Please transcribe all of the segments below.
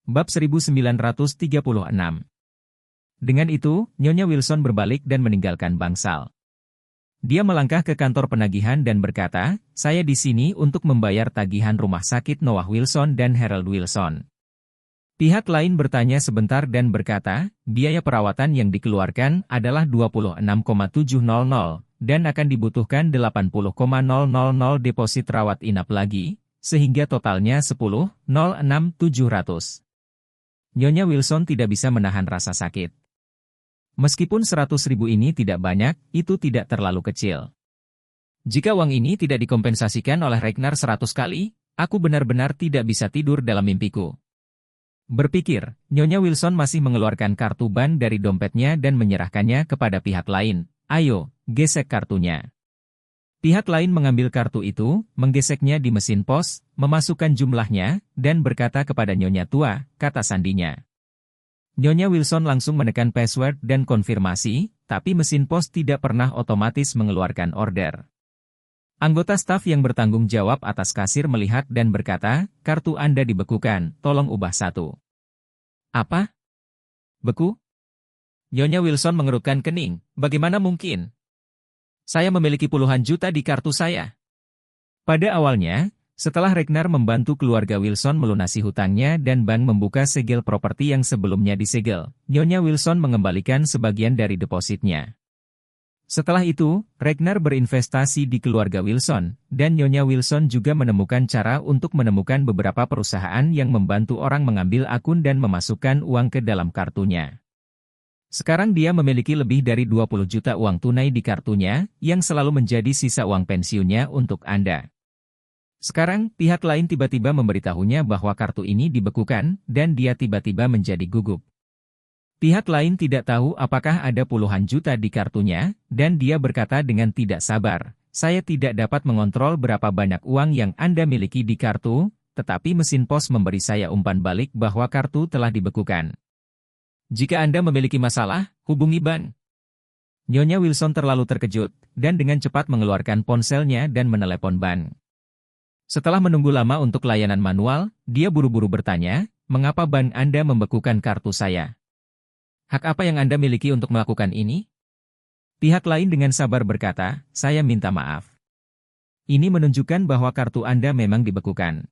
Bab 1936. Dengan itu, Nyonya Wilson berbalik dan meninggalkan bangsal. Dia melangkah ke kantor penagihan dan berkata, "Saya di sini untuk membayar tagihan rumah sakit Noah Wilson dan Harold Wilson." Pihak lain bertanya sebentar dan berkata, biaya perawatan yang dikeluarkan adalah 26,700 dan akan dibutuhkan 80,000 deposit rawat inap lagi, sehingga totalnya 10,06700. Nyonya Wilson tidak bisa menahan rasa sakit. Meskipun 100.000 ini tidak banyak, itu tidak terlalu kecil. Jika uang ini tidak dikompensasikan oleh Ragnar 100 kali, aku benar-benar tidak bisa tidur dalam mimpiku. Berpikir, Nyonya Wilson masih mengeluarkan kartu ban dari dompetnya dan menyerahkannya kepada pihak lain. "Ayo, gesek kartunya." Pihak lain mengambil kartu itu, menggeseknya di mesin pos, memasukkan jumlahnya, dan berkata kepada Nyonya tua, kata sandinya. Nyonya Wilson langsung menekan password dan konfirmasi, tapi mesin pos tidak pernah otomatis mengeluarkan order. Anggota staf yang bertanggung jawab atas kasir melihat dan berkata, "Kartu Anda dibekukan, tolong ubah satu." "Apa? Beku?" Nyonya Wilson mengerutkan kening, "Bagaimana mungkin? Saya memiliki puluhan juta di kartu saya." Pada awalnya, setelah Ragnar membantu keluarga Wilson melunasi hutangnya dan bank membuka segel properti yang sebelumnya disegel, Nyonya Wilson mengembalikan sebagian dari depositnya. Setelah itu, Ragnar berinvestasi di keluarga Wilson, dan Nyonya Wilson juga menemukan cara untuk menemukan beberapa perusahaan yang membantu orang mengambil akun dan memasukkan uang ke dalam kartunya. Sekarang dia memiliki lebih dari 20 juta uang tunai di kartunya, yang selalu menjadi sisa uang pensiunnya untuk Anda. Sekarang, pihak lain tiba-tiba memberitahunya bahwa kartu ini dibekukan, dan dia tiba-tiba menjadi gugup. Pihak lain tidak tahu apakah ada puluhan juta di kartunya, dan dia berkata dengan tidak sabar, "Saya tidak dapat mengontrol berapa banyak uang yang Anda miliki di kartu, tetapi mesin pos memberi saya umpan balik bahwa kartu telah dibekukan. Jika Anda memiliki masalah, hubungi bank." Nyonya Wilson terlalu terkejut, dan dengan cepat mengeluarkan ponselnya dan menelepon bank. Setelah menunggu lama untuk layanan manual, dia buru-buru bertanya, "Mengapa bank Anda membekukan kartu saya? Hak apa yang Anda miliki untuk melakukan ini?" Pihak lain dengan sabar berkata, "Saya minta maaf. Ini menunjukkan bahwa kartu Anda memang dibekukan.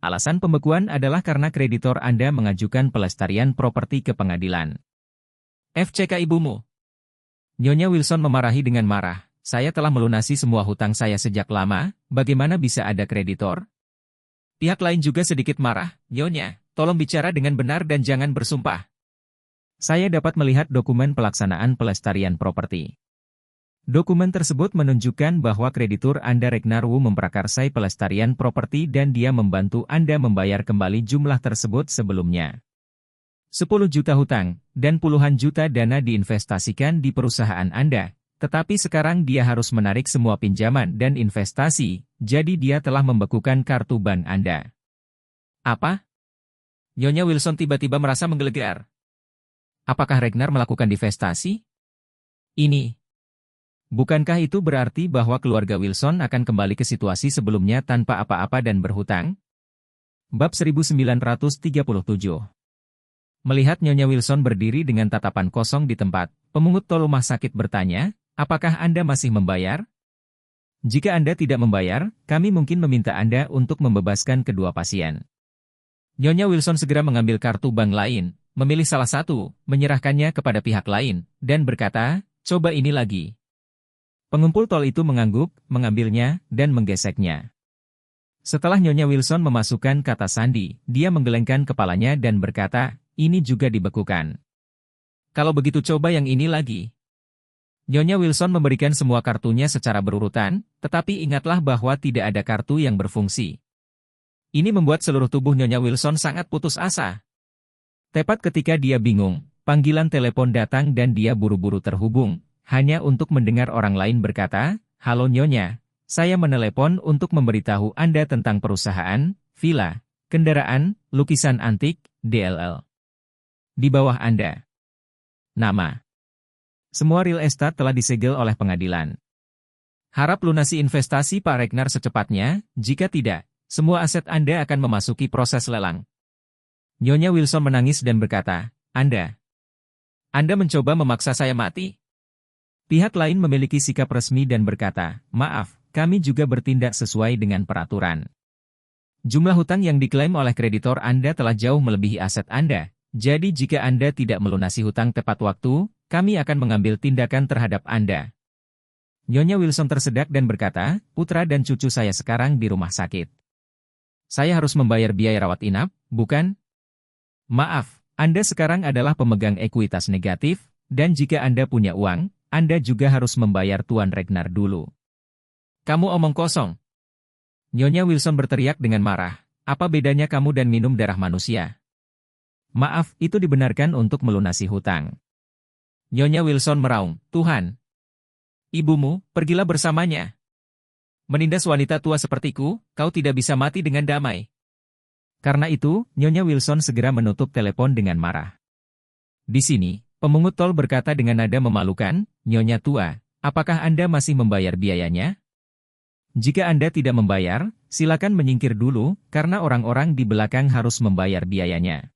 Alasan pembekuan adalah karena kreditor Anda mengajukan pelestarian properti ke pengadilan." "FCK ibumu." Nyonya Wilson memarahi dengan marah, "Saya telah melunasi semua hutang saya sejak lama, bagaimana bisa ada kreditor?" Pihak lain juga sedikit marah, "Nyonya, tolong bicara dengan benar dan jangan bersumpah. Saya dapat melihat dokumen pelaksanaan pelestarian properti. Dokumen tersebut menunjukkan bahwa kreditur Anda Ragnar Wu memprakarsai pelestarian properti dan dia membantu Anda membayar kembali jumlah tersebut sebelumnya. 10 juta hutang, dan puluhan juta dana diinvestasikan di perusahaan Anda, tetapi sekarang dia harus menarik semua pinjaman dan investasi, jadi dia telah membekukan kartu bank Anda." "Apa?" Nyonya Wilson tiba-tiba merasa menggelegar. Apakah Ragnar melakukan divestasi? Bukankah itu berarti bahwa keluarga Wilson akan kembali ke situasi sebelumnya tanpa apa-apa dan berhutang? Bab 1937. Melihat Nyonya Wilson berdiri dengan tatapan kosong di tempat, pemungut tol rumah sakit bertanya, "Apakah Anda masih membayar? Jika Anda tidak membayar, kami mungkin meminta Anda untuk membebaskan kedua pasien." Nyonya Wilson segera mengambil kartu bank lain, memilih salah satu, menyerahkannya kepada pihak lain, dan berkata, "Coba ini lagi." Pengumpul tol itu mengangguk, mengambilnya, dan menggeseknya. Setelah Nyonya Wilson memasukkan kata sandi, dia menggelengkan kepalanya dan berkata, "Ini juga dibekukan." "Kalau begitu coba yang ini lagi." Nyonya Wilson memberikan semua kartunya secara berurutan, tetapi ingatlah bahwa tidak ada kartu yang berfungsi. Ini membuat seluruh tubuh Nyonya Wilson sangat putus asa. Tepat ketika dia bingung, panggilan telepon datang dan dia buru-buru terhubung, hanya untuk mendengar orang lain berkata, "Halo Nyonya, saya menelepon untuk memberitahu Anda tentang perusahaan, villa, kendaraan, lukisan antik, DLL. Di bawah Anda. Nama. Semua real estate telah disegel oleh pengadilan. Harap lunasi investasi Pak Ragnar secepatnya, jika tidak, semua aset Anda akan memasuki proses lelang." Nyonya Wilson menangis dan berkata, Anda mencoba memaksa saya mati. Pihak lain memiliki sikap resmi dan berkata, maaf, kami juga bertindak sesuai dengan peraturan. Jumlah hutang yang diklaim oleh kreditor Anda telah jauh melebihi aset Anda, jadi jika Anda tidak melunasi hutang tepat waktu, kami akan mengambil tindakan terhadap Anda. Nyonya Wilson tersedak dan berkata, putra dan cucu saya sekarang di rumah sakit. Saya harus membayar biaya rawat inap, bukan? Maaf, Anda sekarang adalah pemegang ekuitas negatif, dan jika Anda punya uang, Anda juga harus membayar Tuan Ragnar dulu. Kamu omong kosong. Nyonya Wilson berteriak dengan marah, apa bedanya kamu dan minum darah manusia? Maaf, itu dibenarkan untuk melunasi hutang. Nyonya Wilson meraung, Tuhan. Ibumu, pergilah bersamanya. Menindas wanita tua sepertiku, kau tidak bisa mati dengan damai. Karena itu, Nyonya Wilson segera menutup telepon dengan marah. Di sini, pemungut tol berkata dengan nada memalukan, Nyonya tua, apakah Anda masih membayar biayanya? Jika Anda tidak membayar, silakan menyingkir dulu, karena orang-orang di belakang harus membayar biayanya.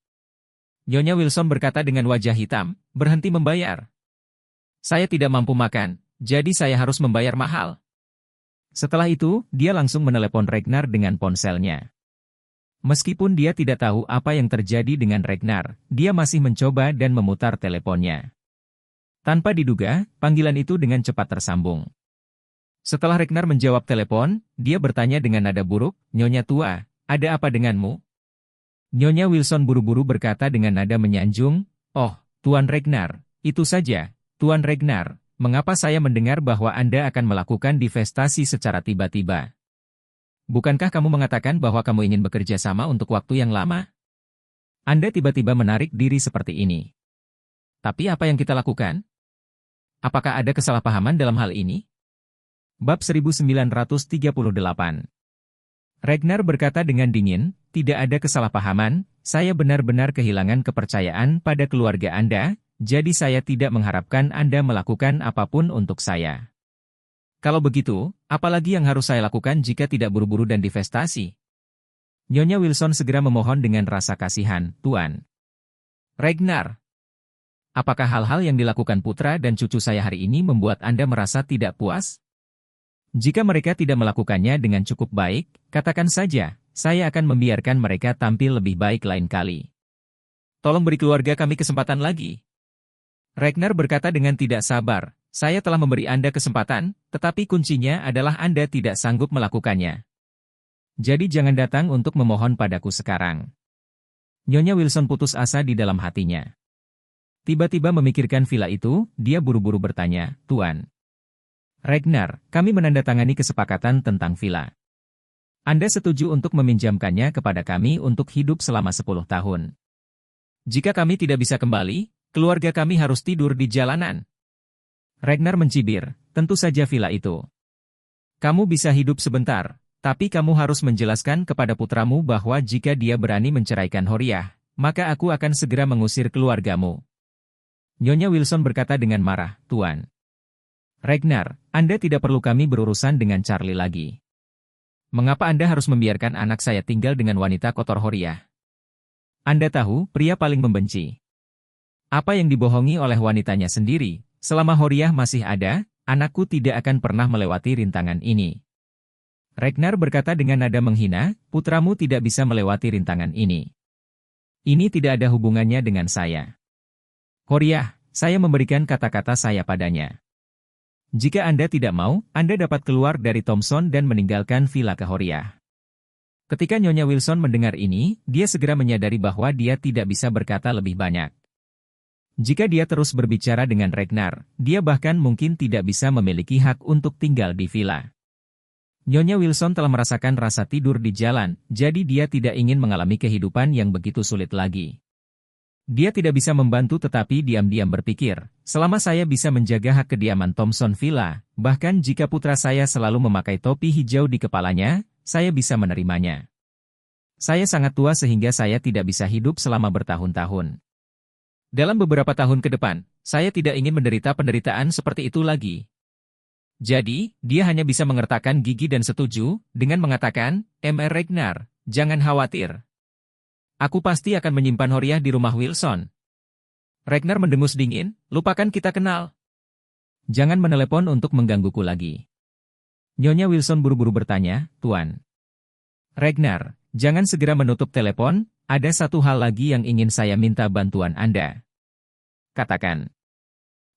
Nyonya Wilson berkata dengan wajah hitam, berhenti membayar. Saya tidak mampu makan, jadi saya harus membayar mahal. Setelah itu, dia langsung menelepon Ragnar dengan ponselnya. Meskipun dia tidak tahu apa yang terjadi dengan Ragnar, dia masih mencoba dan memutar teleponnya. Tanpa diduga, panggilan itu dengan cepat tersambung. Setelah Ragnar menjawab telepon, dia bertanya dengan nada buruk, Nyonya tua, ada apa denganmu? Nyonya Wilson buru-buru berkata dengan nada menyanjung, oh, Tuan Ragnar, itu saja, Tuan Ragnar, mengapa saya mendengar bahwa Anda akan melakukan divestasi secara tiba-tiba? Bukankah kamu mengatakan bahwa kamu ingin bekerja sama untuk waktu yang lama? Anda tiba-tiba menarik diri seperti ini. Tapi apa yang kita lakukan? Apakah ada kesalahpahaman dalam hal ini? Bab 1938. Ragnar berkata dengan dingin, tidak ada kesalahpahaman, saya benar-benar kehilangan kepercayaan pada keluarga Anda, jadi saya tidak mengharapkan Anda melakukan apapun untuk saya. Kalau begitu, apalagi yang harus saya lakukan jika tidak buru-buru dan divestasi? Nyonya Wilson segera memohon dengan rasa kasihan, Tuan Ragnar. Apakah hal-hal yang dilakukan putra dan cucu saya hari ini membuat Anda merasa tidak puas? Jika mereka tidak melakukannya dengan cukup baik, katakan saja, saya akan membiarkan mereka tampil lebih baik lain kali. Tolong beri keluarga kami kesempatan lagi. Ragnar berkata dengan tidak sabar, saya telah memberi Anda kesempatan, tetapi kuncinya adalah Anda tidak sanggup melakukannya. Jadi jangan datang untuk memohon padaku sekarang. Nyonya Wilson putus asa di dalam hatinya. Tiba-tiba memikirkan villa itu, dia buru-buru bertanya, Tuan Ragnar, kami menandatangani kesepakatan tentang villa. Anda setuju untuk meminjamkannya kepada kami untuk hidup selama 10 tahun. Jika kami tidak bisa kembali, keluarga kami harus tidur di jalanan. Ragnar mencibir, tentu saja villa itu. Kamu bisa hidup sebentar, tapi kamu harus menjelaskan kepada putramu bahwa jika dia berani menceraikan Horiah, maka aku akan segera mengusir keluargamu. Nyonya Wilson berkata dengan marah, Tuan Ragnar, Anda tidak perlu kami berurusan dengan Charlie lagi. Mengapa Anda harus membiarkan anak saya tinggal dengan wanita kotor Horiah? Anda tahu, pria paling membenci. Apa yang dibohongi oleh wanitanya sendiri? Selama Horiah masih ada, anakku tidak akan pernah melewati rintangan ini. Ragnar berkata dengan nada menghina, putramu tidak bisa melewati rintangan ini. Ini tidak ada hubungannya dengan saya. Horiah, saya memberikan kata-kata saya padanya. Jika Anda tidak mau, Anda dapat keluar dari Thompson dan meninggalkan villa ke Horiah. Ketika Nyonya Wilson mendengar ini, dia segera menyadari bahwa dia tidak bisa berkata lebih banyak. Jika dia terus berbicara dengan Ragnar, dia bahkan mungkin tidak bisa memiliki hak untuk tinggal di villa. Nyonya Wilson telah merasakan rasa tidur di jalan, jadi dia tidak ingin mengalami kehidupan yang begitu sulit lagi. Dia tidak bisa membantu tetapi diam-diam berpikir, selama saya bisa menjaga hak kediaman Thompson Villa, bahkan jika putra saya selalu memakai topi hijau di kepalanya, saya bisa menerimanya. Saya sangat tua sehingga saya tidak bisa hidup selama bertahun-tahun. Dalam beberapa tahun ke depan, saya tidak ingin menderita penderitaan seperti itu lagi. Jadi, dia hanya bisa mengertakkan gigi dan setuju, dengan mengatakan, Mr. Ragnar, jangan khawatir. Aku pasti akan menyimpan Horiah di rumah Wilson. Ragnar mendengus dingin, lupakan kita kenal. Jangan menelepon untuk menggangguku lagi. Nyonya Wilson buru-buru bertanya, Tuan. Ragnar, jangan segera menutup telepon, ada satu hal lagi yang ingin saya minta bantuan Anda. Katakan.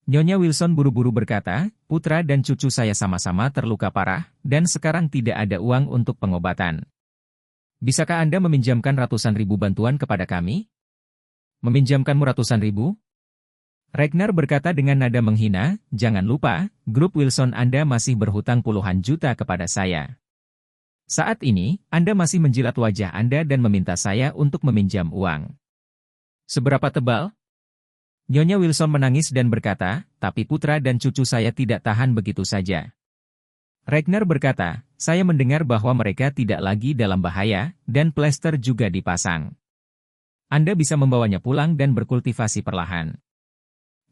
Nyonya Wilson buru-buru berkata, putra dan cucu saya sama-sama terluka parah, dan sekarang tidak ada uang untuk pengobatan. Bisakah Anda meminjamkan ratusan ribu bantuan kepada kami? Meminjamkanmu ratusan ribu? Ragnar berkata dengan nada menghina, jangan lupa, grup Wilson Anda masih berhutang puluhan juta kepada saya. Saat ini, Anda masih menjilat wajah Anda dan meminta saya untuk meminjam uang. Seberapa tebal? Nyonya Wilson menangis dan berkata, tapi putra dan cucu saya tidak tahan begitu saja. Ragnar berkata, saya mendengar bahwa mereka tidak lagi dalam bahaya, dan plester juga dipasang. Anda bisa membawanya pulang dan berkultivasi perlahan.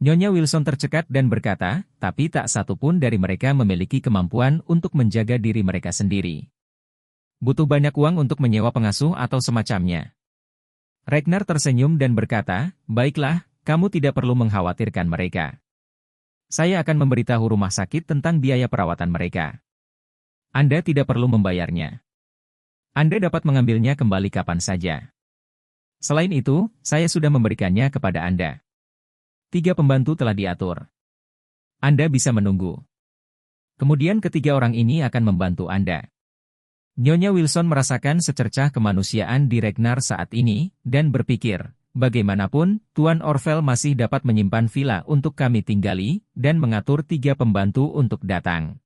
Nyonya Wilson tercekat dan berkata, tapi tak satu pun dari mereka memiliki kemampuan untuk menjaga diri mereka sendiri. Butuh banyak uang untuk menyewa pengasuh atau semacamnya. Ragnar tersenyum dan berkata, baiklah, kamu tidak perlu mengkhawatirkan mereka. Saya akan memberitahu rumah sakit tentang biaya perawatan mereka. Anda tidak perlu membayarnya. Anda dapat mengambilnya kembali kapan saja. Selain itu, saya sudah memberikannya kepada Anda. 3 pembantu telah diatur. Anda bisa menunggu. Kemudian ketiga orang ini akan membantu Anda. Nyonya Wilson merasakan secercah kemanusiaan di Ragnar saat ini, dan berpikir, bagaimanapun, Tuan Orvel masih dapat menyimpan villa untuk kami tinggali, dan mengatur 3 pembantu untuk datang.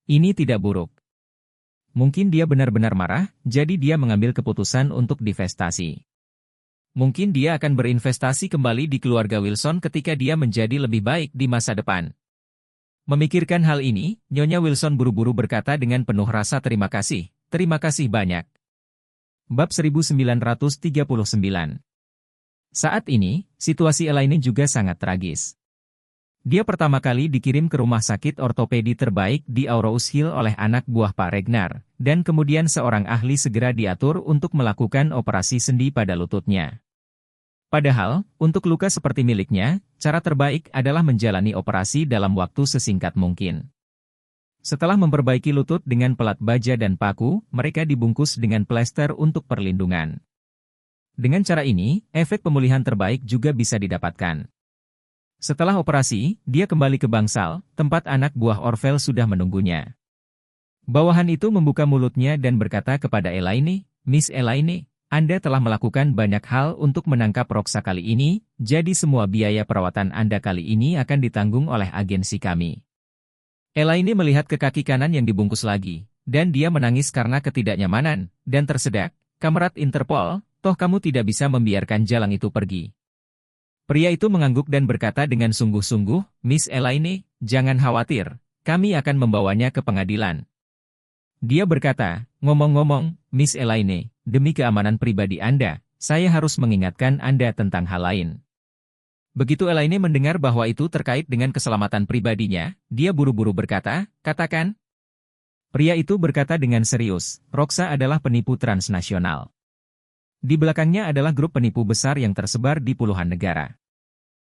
Ini tidak buruk. Mungkin dia benar-benar marah, jadi dia mengambil keputusan untuk divestasi. Mungkin dia akan berinvestasi kembali di keluarga Wilson ketika dia menjadi lebih baik di masa depan. Memikirkan hal ini, Nyonya Wilson buru-buru berkata dengan penuh rasa terima kasih banyak. Bab 1939. Saat ini, situasi Elaine juga sangat tragis. Dia pertama kali dikirim ke rumah sakit ortopedi terbaik di Aurous Hill oleh anak buah Pak Ragnar, dan kemudian seorang ahli segera diatur untuk melakukan operasi sendi pada lututnya. Padahal, untuk luka seperti miliknya, cara terbaik adalah menjalani operasi dalam waktu sesingkat mungkin. Setelah memperbaiki lutut dengan pelat baja dan paku, mereka dibungkus dengan plester untuk perlindungan. Dengan cara ini, efek pemulihan terbaik juga bisa didapatkan. Setelah operasi, dia kembali ke bangsal, tempat anak buah Orvel sudah menunggunya. Bawahan itu membuka mulutnya dan berkata kepada Elaine, Miss Elaine, Anda telah melakukan banyak hal untuk menangkap Roxa kali ini, jadi semua biaya perawatan Anda kali ini akan ditanggung oleh agensi kami. Elaine melihat ke kaki kanan yang dibungkus lagi, dan dia menangis karena ketidaknyamanan, dan tersedak, Kamerat Interpol, toh kamu tidak bisa membiarkan jalang itu pergi. Pria itu mengangguk dan berkata dengan sungguh-sungguh, Miss Elaine, jangan khawatir, kami akan membawanya ke pengadilan. Dia berkata, ngomong-ngomong, Miss Elaine, demi keamanan pribadi Anda, saya harus mengingatkan Anda tentang hal lain. Begitu Elaine mendengar bahwa itu terkait dengan keselamatan pribadinya, dia buru-buru berkata, katakan. Pria itu berkata dengan serius, Roxa adalah penipu transnasional. Di belakangnya adalah grup penipu besar yang tersebar di puluhan negara.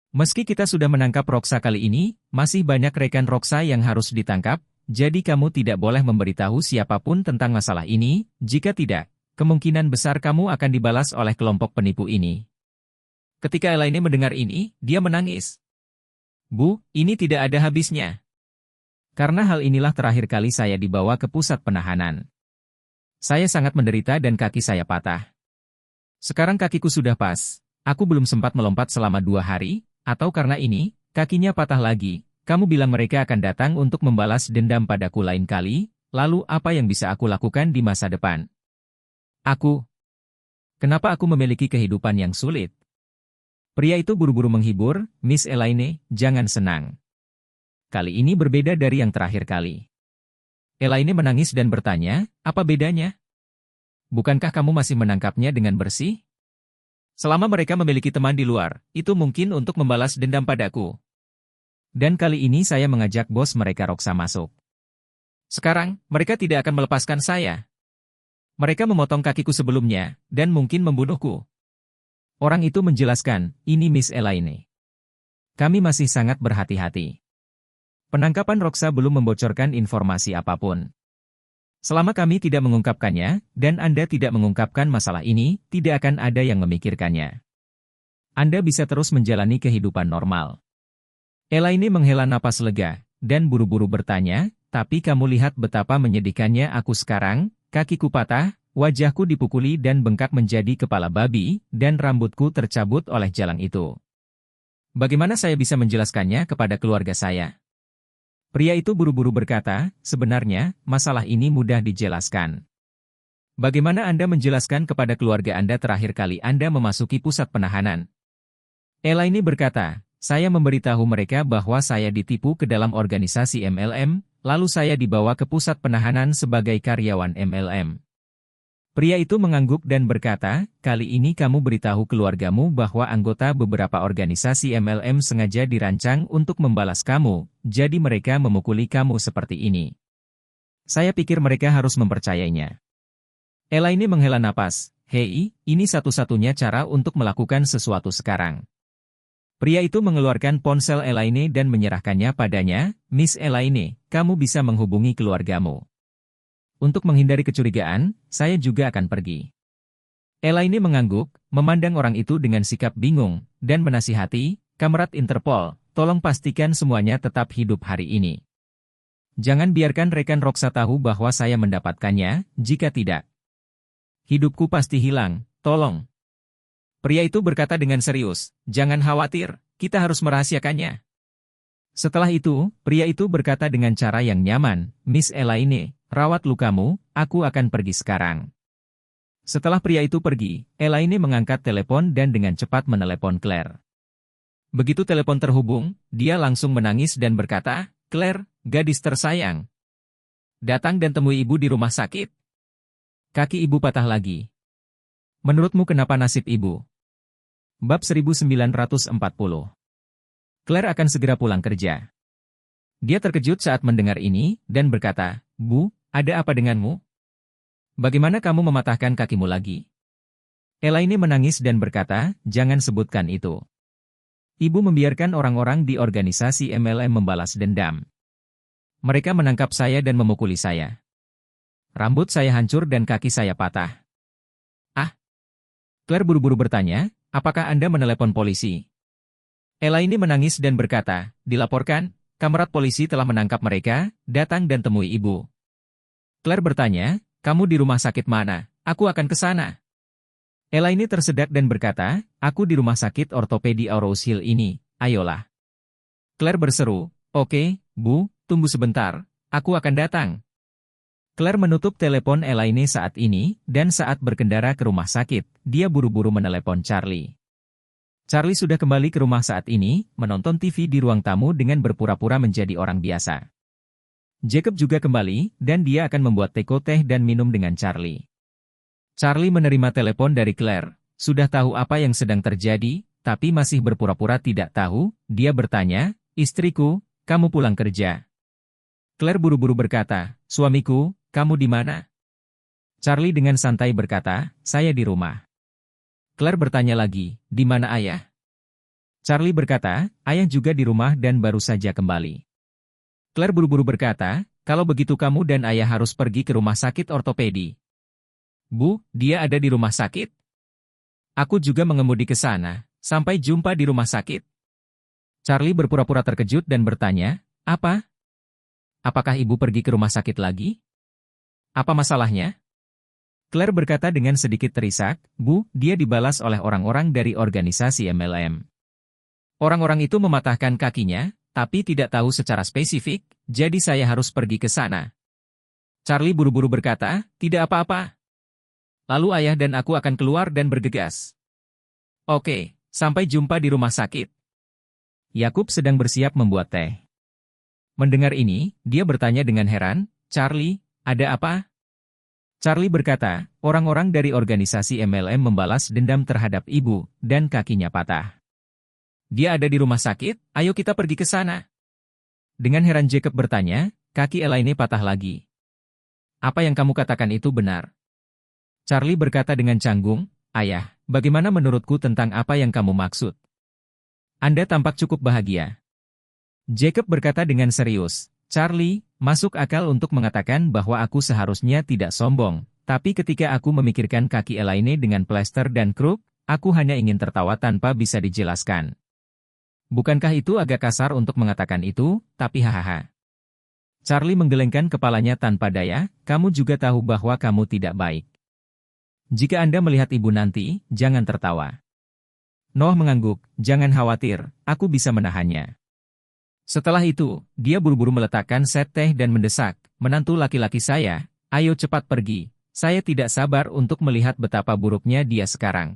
Meski kita sudah menangkap Roxa kali ini, masih banyak rekan Roxa yang harus ditangkap, jadi kamu tidak boleh memberitahu siapapun tentang masalah ini, jika tidak, kemungkinan besar kamu akan dibalas oleh kelompok penipu ini. Ketika Elaine mendengar ini, dia menangis. Bu, ini tidak ada habisnya. Karena hal inilah terakhir kali saya dibawa ke pusat penahanan. Saya sangat menderita dan kaki saya patah. Sekarang kakiku sudah pas, aku belum sempat melompat selama 2 hari, atau karena ini, kakinya patah lagi, kamu bilang mereka akan datang untuk membalas dendam padaku lain kali, lalu apa yang bisa aku lakukan di masa depan? Kenapa aku memiliki kehidupan yang sulit? Pria itu buru-buru menghibur, Miss Elaine, jangan senang. Kali ini berbeda dari yang terakhir kali. Elaine menangis dan bertanya, apa bedanya? Bukankah kamu masih menangkapnya dengan bersih? Selama mereka memiliki teman di luar, itu mungkin untuk membalas dendam padaku. Dan kali ini saya mengajak bos mereka Roxa masuk. Sekarang, mereka tidak akan melepaskan saya. Mereka memotong kakiku sebelumnya, dan mungkin membunuhku. Orang itu menjelaskan, ini Miss Elaine. Kami masih sangat berhati-hati. Penangkapan Roxa belum membocorkan informasi apapun. Selama kami tidak mengungkapkannya, dan Anda tidak mengungkapkan masalah ini, tidak akan ada yang memikirkannya. Anda bisa terus menjalani kehidupan normal. Elaine menghela napas lega, dan buru-buru bertanya, tapi kamu lihat betapa menyedihkannya aku sekarang, kakiku patah, wajahku dipukuli dan bengkak menjadi kepala babi, dan rambutku tercabut oleh jalang itu. Bagaimana saya bisa menjelaskannya kepada keluarga saya? Pria itu buru-buru berkata, sebenarnya, masalah ini mudah dijelaskan. Bagaimana Anda menjelaskan kepada keluarga Anda terakhir kali Anda memasuki pusat penahanan? Elaine berkata, saya memberitahu mereka bahwa saya ditipu ke dalam organisasi MLM, lalu saya dibawa ke pusat penahanan sebagai karyawan MLM. Pria itu mengangguk dan berkata, kali ini kamu beritahu keluargamu bahwa anggota beberapa organisasi MLM sengaja dirancang untuk membalas kamu, jadi mereka memukuli kamu seperti ini. Saya pikir mereka harus mempercayainya. Elaine menghela napas, hei, ini satu-satunya cara untuk melakukan sesuatu sekarang. Pria itu mengeluarkan ponsel Elaine dan menyerahkannya padanya, Miss Elaine, kamu bisa menghubungi keluargamu. Untuk menghindari kecurigaan, saya juga akan pergi. Elaine mengangguk, memandang orang itu dengan sikap bingung, dan menasihati, Kamerat Interpol, tolong pastikan semuanya tetap hidup hari ini. Jangan biarkan rekan Roxa tahu bahwa saya mendapatkannya, jika tidak, hidupku pasti hilang, tolong. Pria itu berkata dengan serius, jangan khawatir, kita harus merahasiakannya. Setelah itu, pria itu berkata dengan cara yang nyaman, Miss Elaine, rawat lukamu, aku akan pergi sekarang. Setelah pria itu pergi, Elaine mengangkat telepon dan dengan cepat menelepon Claire. Begitu telepon terhubung, dia langsung menangis dan berkata, Claire, gadis tersayang. Datang dan temui ibu di rumah sakit. Kaki ibu patah lagi. Menurutmu kenapa nasib ibu? Bab 1940. Claire akan segera pulang kerja. Dia terkejut saat mendengar ini, dan berkata, Bu, ada apa denganmu? Bagaimana kamu mematahkan kakimu lagi? Elaine menangis dan berkata, jangan sebutkan itu. Ibu membiarkan orang-orang di organisasi MLM membalas dendam. Mereka menangkap saya dan memukuli saya. Rambut saya hancur dan kaki saya patah. Ah! Claire buru-buru bertanya, apakah Anda menelepon polisi? Elaine menangis dan berkata, dilaporkan, kamerat polisi telah menangkap mereka, datang dan temui ibu. Claire bertanya, kamu di rumah sakit mana? Aku akan ke sana. Elaine tersedak dan berkata, aku di rumah sakit ortopedi Aurous Hill ini, ayolah. Claire berseru, oke, Bu, tunggu sebentar, aku akan datang. Claire menutup telepon Elaine saat ini, dan saat berkendara ke rumah sakit, dia buru-buru menelepon Charlie. Charlie sudah kembali ke rumah saat ini, menonton TV di ruang tamu dengan berpura-pura menjadi orang biasa. Jacob juga kembali, dan dia akan membuat teh dan minum dengan Charlie. Charlie menerima telepon dari Claire, sudah tahu apa yang sedang terjadi, tapi masih berpura-pura tidak tahu, dia bertanya, istriku, kamu pulang kerja. Claire buru-buru berkata, suamiku, kamu di mana? Charlie dengan santai berkata, saya di rumah. Claire bertanya lagi, di mana ayah? Charlie berkata, ayah juga di rumah dan baru saja kembali. Claire buru-buru berkata, kalau begitu kamu dan ayah harus pergi ke rumah sakit ortopedi. Bu, dia ada di rumah sakit? Aku juga mengemudi ke sana, sampai jumpa di rumah sakit. Charlie berpura-pura terkejut dan bertanya, apa? Apakah ibu pergi ke rumah sakit lagi? Apa masalahnya? Claire berkata dengan sedikit terisak, Bu, dia dibalas oleh orang-orang dari organisasi MLM. Orang-orang itu mematahkan kakinya, tapi tidak tahu secara spesifik, jadi saya harus pergi ke sana. Charlie buru-buru berkata, tidak apa-apa. Lalu ayah dan aku akan keluar dan bergegas. Oke, sampai jumpa di rumah sakit. Yakub sedang bersiap membuat teh. Mendengar ini, dia bertanya dengan heran, Charlie, ada apa? Charlie berkata, orang-orang dari organisasi MLM membalas dendam terhadap ibu, dan kakinya patah. Dia ada di rumah sakit, ayo kita pergi ke sana. Dengan heran Jacob bertanya, kaki Elaine patah lagi. Apa yang kamu katakan itu benar? Charlie berkata dengan canggung, "Ayah, bagaimana menurutku tentang apa yang kamu maksud? Anda tampak cukup bahagia." Jacob berkata dengan serius, "Charlie, masuk akal untuk mengatakan bahwa aku seharusnya tidak sombong, tapi ketika aku memikirkan kaki Elaine dengan plester dan kruk, aku hanya ingin tertawa tanpa bisa dijelaskan. Bukankah itu agak kasar untuk mengatakan itu, tapi hahaha." Charlie menggelengkan kepalanya tanpa daya, "Kamu juga tahu bahwa kamu tidak baik. Jika Anda melihat ibu nanti, jangan tertawa." Noah mengangguk, "Jangan khawatir, aku bisa menahannya." Setelah itu, dia buru-buru meletakkan set teh dan mendesak, "Menantu laki-laki saya, ayo cepat pergi. Saya tidak sabar untuk melihat betapa buruknya dia sekarang."